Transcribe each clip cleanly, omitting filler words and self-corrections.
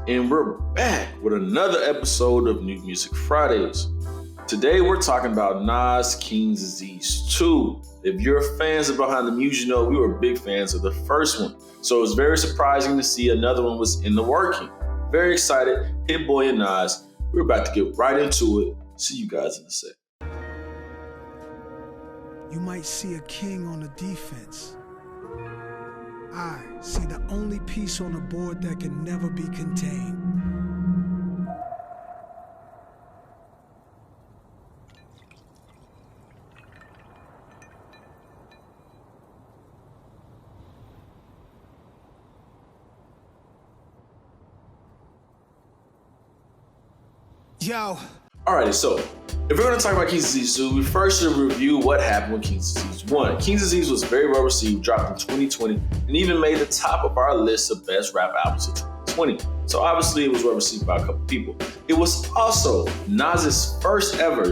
and we're back with another episode of New Music Fridays. Today we're talking about Nas King's Disease 2. If you're fans of Behind the Music, you know we were big fans of the first one. So it was very surprising to see another one was in the working. Very excited, Hit Boy and Nas. We're about to get right into it. See you guys in a sec. You might see a king on the defense. I see the only piece on the board that can never be contained. Yo. Alrighty, so if we're going to talk about King's Disease 2, we first should review what happened with King's Disease 1. King's Disease was very well received, dropped in 2020, and even made the top of our list of best rap albums of 2020. So obviously it was well received by a couple people. It was also Nas's first ever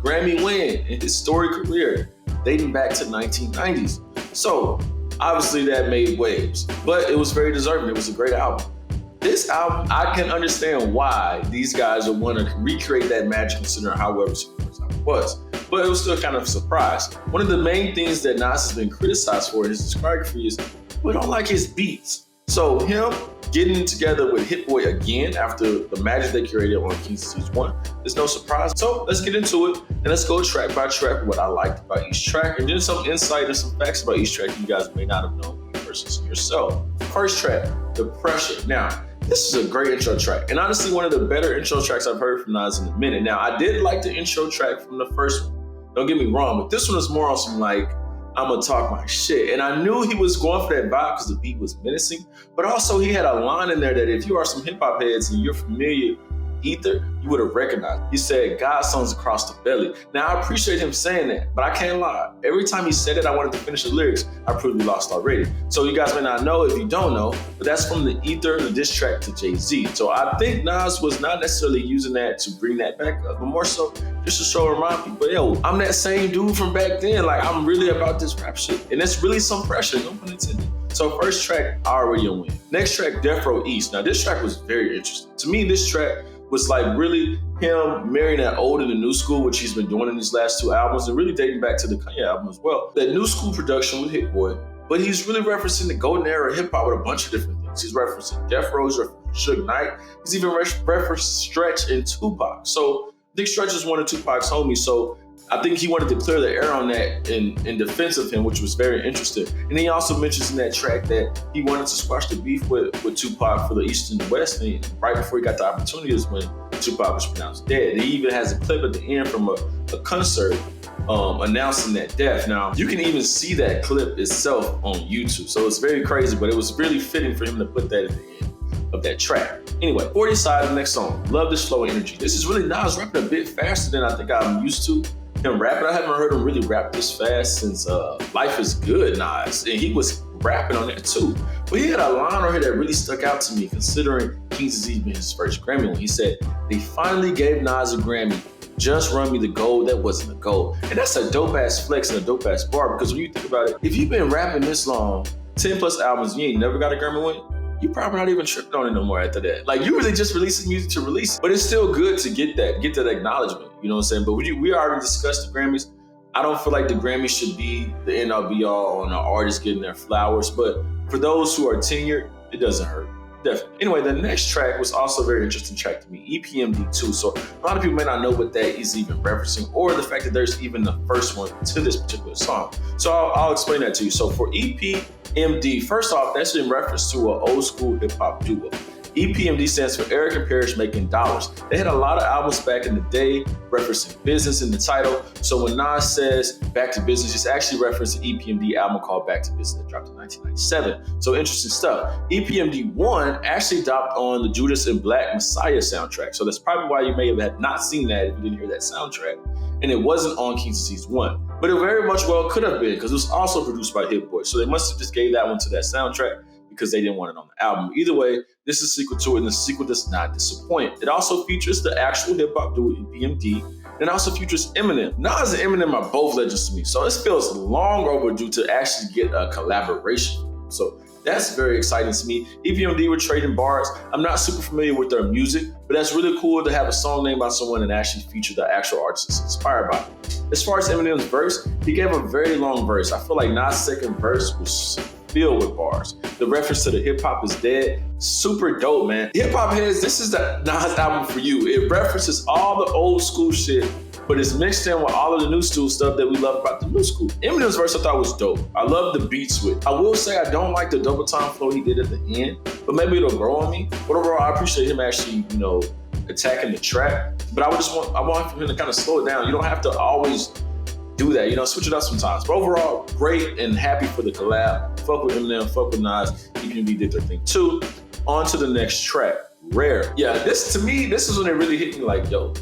Grammy win in his storied career, dating back to 1990s. So obviously that made waves, but it was very deserving. It was a great album. This album, I can understand why these guys would want to recreate that magic considering how well received the first album was. But it was still kind of a surprise. One of the main things that Nas has been criticized for in his discography is we don't like his beats. So him getting together with Hit Boy again after the magic they created on King's Disease 1 is no surprise. So let's get into it and let's go track by track what I liked about each track and then some insight and some facts about each track you guys may not have known versus yourself. First track, The Pressure. Now, this is a great intro track, and honestly, one of the better intro tracks I've heard from Nas in a minute. Now, I did like the intro track from the first one. Don't get me wrong, but this one is more on some like, I'm gonna talk my shit. And I knew he was going for that vibe because the beat was menacing, but also he had a line in there that if you are some hip hop heads and you're familiar with Ether, you would have recognized. He said, God songs across the belly. Now, I appreciate him saying that, but I can't lie. Every time he said it, I wanted to finish the lyrics. I proved we lost already. So you guys may not know if you don't know, but that's from the Ether, the diss track to Jay-Z. So I think Nas was not necessarily using that to bring that back up, but more so just to show and remind people, yo, I'm that same dude from back then. Like, I'm really about this rap shit. And it's really some pressure, no pun intended. So first track, Already a Win. Next track, Death Row East. Now this track was very interesting. To me, this track was like really him marrying that old and the new school, which he's been doing in these last two albums, and really dating back to the Kanye album as well. That new school production with Hit Boy, but he's really referencing the golden era of hip hop with a bunch of different things. He's referencing Death Row, he's referencing Suge Knight, he's even referenced Stretch and Tupac. So I think Stretch is one of Tupac's homies, so I think he wanted to clear the air on that in defense of him, which was very interesting. And he also mentions in that track that he wanted to squash the beef with Tupac for the East and the West. And right before he got the opportunity is when Tupac was pronounced dead. And he even has a clip at the end from a concert announcing that death. Now, you can even see that clip itself on YouTube. So it's very crazy, but it was really fitting for him to put that at the end of that track. Anyway, 40 side of the next song. Love this flow energy. This is really Nas rapping a bit faster than I think I'm used to him rapping. I haven't heard him really rap this fast since Life is Good, Nas. And he was rapping on that too. But he had a line on here that really stuck out to me considering King's Disease being his first Grammy when he said, they finally gave Nas a Grammy. Just run me the gold that wasn't a gold. And that's a dope ass flex and a dope ass bar because when you think about it, if you've been rapping this long, 10 plus albums, and you ain't never got a Grammy win, you probably not even tripping on it no more after that. Like, you really just releasing music to release it. But it's still good to get that acknowledgement, you know what I'm saying? But we already discussed the Grammys. I don't feel like the Grammys should be the end all be all on an artist getting their flowers. But for those who are tenured, it doesn't hurt. Definitely. Anyway, the next track was also a very interesting track to me, EPMD2. So a lot of people may not know what that is even referencing or the fact that there's even the first one to this particular song. So I'll explain that to you. So for EPMD, first off, that's in reference to an old school hip hop duo. EPMD stands for Eric and Parrish Making Dollars. They had a lot of albums back in the day referencing business in the title. So when Nas says Back to Business, it's actually referencing an EPMD album called Back to Business that dropped in 1997. So interesting stuff. EPMD 1 actually dropped on the Judas and Black Messiah soundtrack. So that's probably why you may have not seen that if you didn't hear that soundtrack. And it wasn't on King's Disease 1. But it very much well could have been because it was also produced by Hit Boy. So they must have just gave that one to that soundtrack because they didn't want it on the album. Either way, this is a sequel to it, and the sequel does not disappoint. It also features the actual hip-hop duo EPMD, and it also features Eminem. Nas and Eminem are both legends to me, so this feels long overdue to actually get a collaboration. So That's very exciting to me. EPMD were trading bars. I'm not super familiar with their music, but that's really cool to have a song named by someone and actually feature the actual artist it's inspired by. As far as Eminem's verse, he gave a very long verse. I feel like Nas' second verse was filled with bars. The reference to the hip hop is dead. Super dope, man. Hip hop heads, this is the Nas album for you. It references all the old school shit, but it's mixed in with all of the new school stuff that we love about the new school. Eminem's verse I thought was dope. I love the beat switch. I will say I don't like the double time flow he did at the end, but maybe it'll grow on me. But overall, I appreciate him actually, attacking the track. But I want him to kind of slow it down. You don't have to always do that, switch it up sometimes. But overall, great and happy for the collab. Fuck with Eminem, fuck with Nas. EPMD did their thing too. On to the next track, Rare. Yeah, this is when it really hit me like, yo,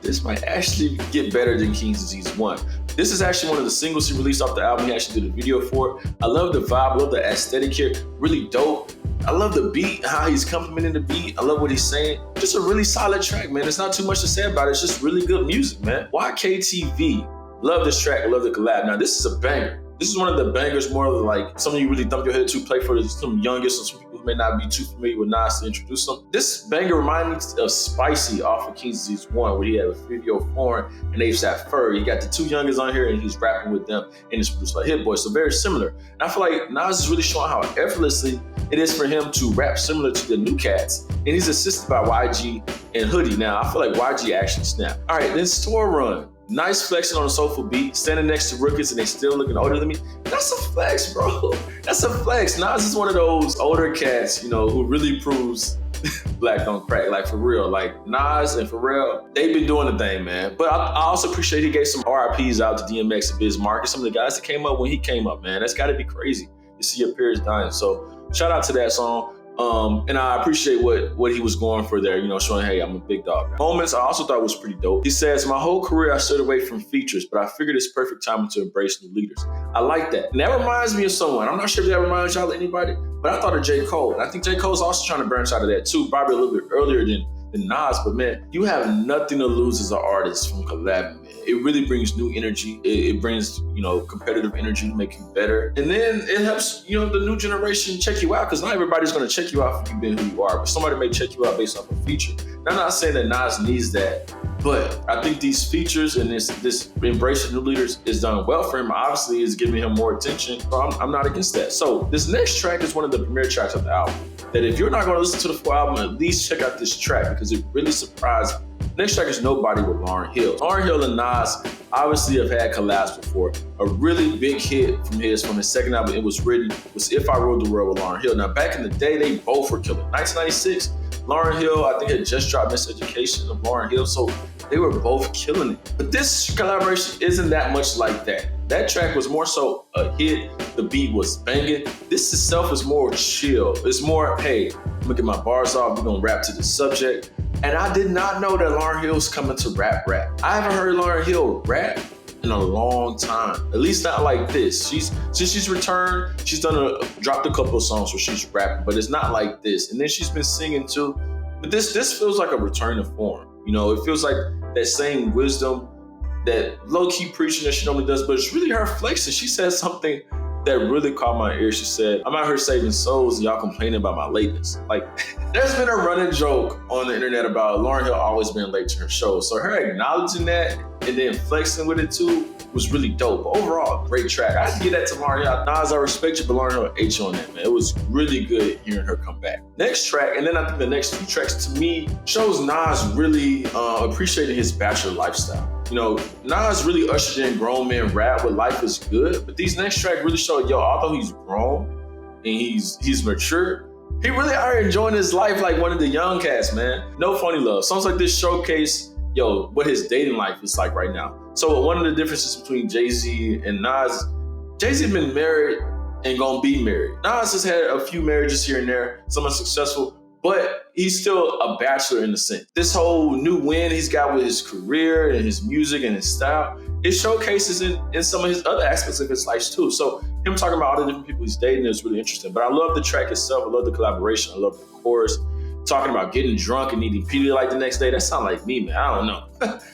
this might actually get better than King's Disease 1. This is actually one of the singles he released off the album. He actually did a video for it. I love the vibe, I love the aesthetic here. Really dope. I love the beat, how he's complimenting the beat. I love what he's saying. Just a really solid track, man. There's not too much to say about it. It's just really good music, man. YKTV. Love this track. I love the collab. Now, this is a banger. This is one of the bangers, more of like something you really thump your head to, play for some youngest or some people who may not be too familiar with Nas to introduce them. This banger reminds me of Spicy off of King's Disease 1, where he had a video for him and ASAP Ferg. He got the two youngest on here and he's rapping with them and it's produced by Hit Boy. So very similar. And I feel like Nas is really showing how effortlessly it is for him to rap similar to the new cats. And he's assisted by YG and Hoodie. Now, I feel like YG actually snapped. All right, then Store Run. Nice flexing on a soulful beat, standing next to rookies and they still looking older than me. That's a flex, bro. That's a flex. Nas is one of those older cats, who really proves black don't crack, like for real. Like Nas and Pharrell, they've been doing the thing, man. But I also appreciate he gave some RIPs out to DMX and Biz Markie, some of the guys that came up when he came up, man. That's gotta be crazy. You see your peers dying. So shout out to that song. And I appreciate what he was going for there, showing, hey, I'm a big dog. Moments I also thought was pretty dope. He says, my whole career I stood away from features, but I figured it's perfect timing to embrace new leaders. I like that. And that reminds me of someone. I'm not sure if that reminds y'all of anybody, but I thought of J. Cole. And I think J. Cole's also trying to branch out of that too, probably a little bit earlier than Nas. But man, you have nothing to lose as an artist from collabing, man. It really brings new energy. It brings, competitive energy to make you better. And then it helps, the new generation check you out, because not everybody's going to check you out for you being who you are, but somebody may check you out based off a feature. And I'm not saying that Nas needs that, but I think these features and this embrace of new leaders is done well for him. Obviously, it's giving him more attention. So I'm not against that. So this next track is one of the premier tracks of the album. That if you're not going to listen to the full album, at least check out this track because it really surprised me. Next track is Nobody with Lauryn Hill. Lauryn Hill and Nas obviously have had collabs before. A really big hit from his second album, It Was Written, was If I Ruled the World with Lauryn Hill. Now, back in the day, they both were killing. 1996, Lauryn Hill, I think, had just dropped Miseducation of Lauryn Hill, so they were both killing it. But this collaboration isn't that much like that. That track was more so a hit. The beat was banging. This itself is more chill. It's more, hey, I'm gonna get my bars off. We're gonna rap to the subject. And I did not know that Lauryn Hill's coming to rap. I haven't heard Lauryn Hill rap in a long time. At least not like this. Since she's returned, she's dropped a couple of songs where she's rapping, but it's not like this. And then she's been singing too. But this feels like a return to form. It feels like that same wisdom, that low-key preaching that she normally does, but it's really her flexing. She said something that really caught my ear. She said, I'm out here saving souls and y'all complaining about my lateness. Like, there's been a running joke on the internet about Lauryn Hill always being late to her shows. So her acknowledging that and then flexing with it too was really dope. But overall, great track. I have to give that to Lauryn Hill. Nas, I respect you, but Lauryn Hill ate you on that, man. It was really good hearing her come back. Next track, and then I think the next two tracks to me shows Nas really appreciating his bachelor lifestyle. Nas really ushered in grown men rap where life is good, but these next tracks really show, although he's grown and he's mature, he really out here enjoying his life like one of the young cats, man. No phony love. Songs like this showcase, what his dating life is like right now. So one of the differences between Jay-Z and Nas, Jay-Z been married and gonna be married. Nas has had a few marriages here and there, some unsuccessful, but he's still a bachelor in a sense. This whole new win he's got with his career and his music and his style, it showcases in some of his other aspects of his life too. So him talking about all the different people he's dating is really interesting. But I love the track itself. I love the collaboration. I love the chorus. Talking about getting drunk and eating Pedialyte the next day. That sounds like me, man. I don't know.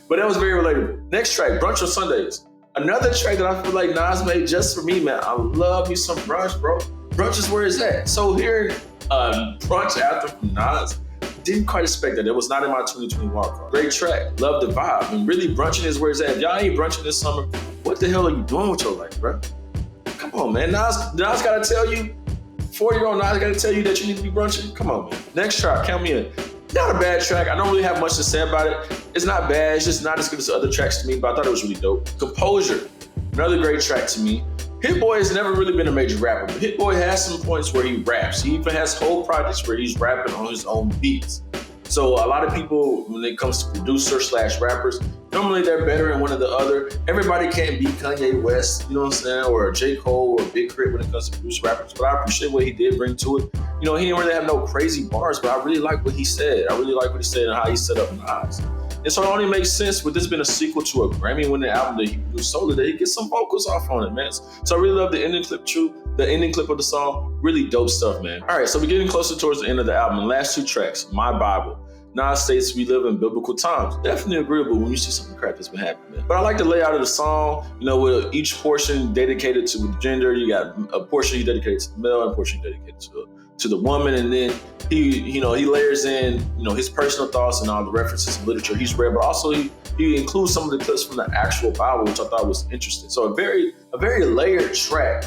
But that was very relatable. Next track, Brunch on Sundays. Another track that I feel like Nas made just for me, man. I love me some Brunch, bro. Brunch is where it's at. So hearing Brunch after from Nas, didn't quite expect that. It was not in my 2020 wild card. Great track. Love the vibe. And really, brunching is where it's at. If y'all ain't brunching this summer, what the hell are you doing with your life, bro? Come on, man. Nas gotta tell you, 40-year-old Nas gotta tell you that you need to be brunching? Come on, man. Next track, count me in. Not a bad track. I don't really have much to say about it. It's not bad. It's just not as good as the other tracks to me, but I thought it was really dope. Composure, another great track to me. Hit Boy has never really been a major rapper, but Hit Boy has some points where he raps. He even has whole projects where he's rapping on his own beats. So a lot of people, when it comes to producer/rappers, normally they're better in one or the other. Everybody can't beat Kanye West, you know what I'm saying, or J. Cole or Big Crit when it comes to producer rappers. But I appreciate what he did bring to it. You know, he didn't really have no crazy bars, but I really like what he said. I really like what he said and how he set up Nas. And so it only makes sense with this being a sequel to a Grammy-winning album that he produced solo that he gets some vocals off on it, man. So I really love the ending clip too. The ending clip of the song, really dope stuff, man. All right, so we're getting closer towards the end of the album. Last two tracks, My Bible. Nas states we live in biblical times. Definitely agreeable when you see something crap that's been happening, man. But I like the layout of the song, you know, with each portion dedicated to gender. You got a portion dedicated to the male and a portion dedicated to the woman. And then he layers in, you know, his personal thoughts and all the references and literature he's read, but also he includes some of the clips from the actual Bible, which I thought was interesting. So a very layered track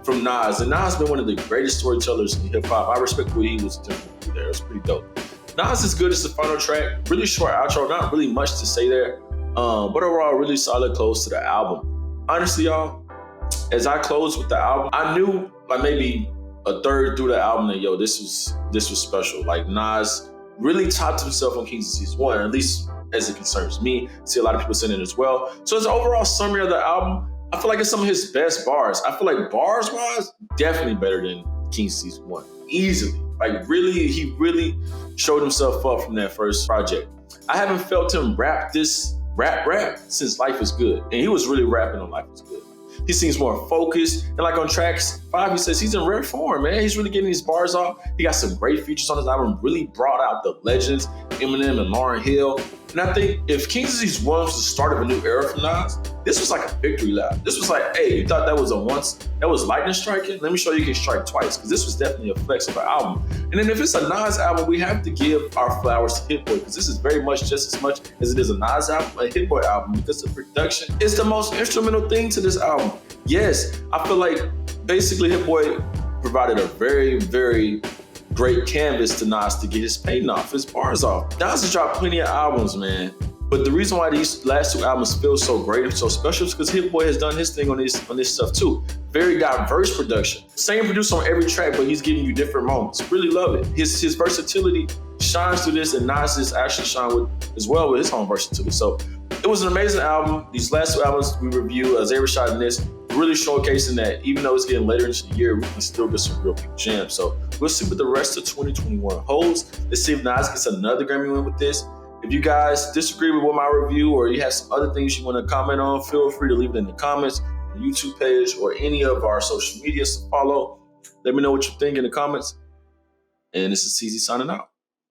from Nas. And Nas has been one of the greatest storytellers in hip hop. I respect what he was attempting to do there. It's pretty dope. Nas is good as the final track. Really short outro, not really much to say there. But overall, really solid close to the album. Honestly, y'all, as I close with the album, I knew like maybe a third through the album that, yo, this was special. Like Nas really topped himself on King's Disease 1, at least as it concerns me. I see a lot of people saying it as well. So as an overall summary of the album, I feel like it's some of his best bars. I feel like bars-wise, definitely better than King's Disease 1. Easily. Like he really showed himself up from that first project. I haven't felt him rap this rap since Life is Good. And he was really rapping on Life is Good. He seems more focused. And like on tracks 5, he says he's in rare form, man. He's really getting these bars off. He got some great features on his album, really brought out the legends, Eminem and Lauryn Hill. And I think if King's Disease 1 was the start of a new era for Nas, this was like a victory lap. This was like, hey, you thought that was lightning striking? Let me show you can strike twice, because this was definitely a flex of an album. And then if it's a Nas album, we have to give our flowers to Hit Boy, because this is very much just as much as it is a Nas album, a Hit Boy album, because the production is the most instrumental thing to this album. Yes, I feel like basically Hit Boy provided a very, very great canvas to Nas to get his pain off, his bars off. Nas has dropped plenty of albums, man. But the reason why these last 2 albums feel so great and so special is because Hit Boy has done his thing on this stuff too. Very diverse production. Same producer on every track, but he's giving you different moments. Really love it. His versatility shines through this, and Nas has actually shined as well with his own versatility. So it was an amazing album. These last 2 albums we review, Zay Rashad and this, really showcasing that even though it's getting later into the year, we can still get some real big gems. So we'll see what the rest of 2021 holds. Let's see if Nas gets another Grammy win with this. If you guys disagree with my review or you have some other things you want to comment on, feel free to leave it in the comments, the YouTube page, or any of our social medias to follow. Let me know what you think in the comments. And this is CZ signing out.